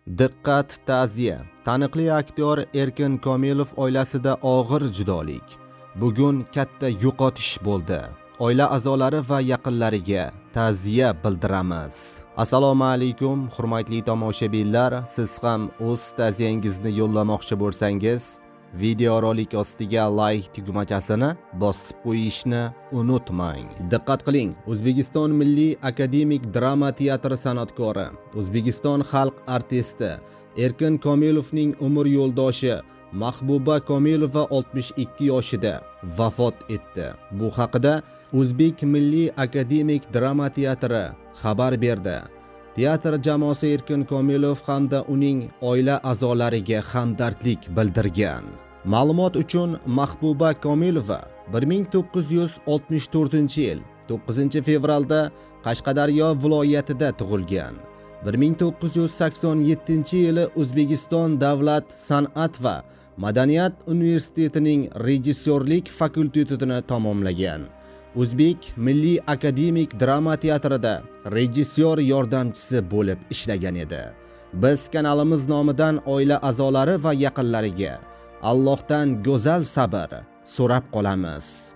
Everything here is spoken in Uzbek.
Diqqat, ta'ziya. Taniqli aktyor Erkin Komilov oilasida og'ir judolik. Bugun katta yo'qotish bo'ldi. Oila a'zolari va yaqinlariga ta'ziya bildiramiz. Assalomu alaykum, hurmatli tomoshabinlar. Siz ham o'z ta'ziyangizni yo'llamoqchi bo'lsangiz, video rolik ostiga like tugmachasini bosib qo'yishni unutmang. Diqqat qiling, O'zbekiston Milliy akademik drama teatri san'atkori, O'zbekiston xalq artisti Erkin Komilovning umr yo'ldoshi Mahbuba Komilova 62 yoshida vafot etdi. Bu haqida O'zbek Milliy akademik drama teatri xabar berdi. Teatr jamoasi Erkin Komilov hamda uning oila a'zolariga hamdardlik bildirgan. Ma'lumot uchun, Mahbuba Komilova 1964-yil 9-fevralda Qashqadaryo viloyatida tug'ilgan. 1987-yili O'zbekiston Davlat san'at va madaniyat universitetining rejissyorlik fakultetini tamomlagan. O'zbek Milliy akademik drama teatrida rejissyor yordamchisi bo'lib ishlagan edi. Biz kanalimiz nomidan oila a'zolari va yaqinlariga Allohdan go'zal sabr so'rab qolamiz.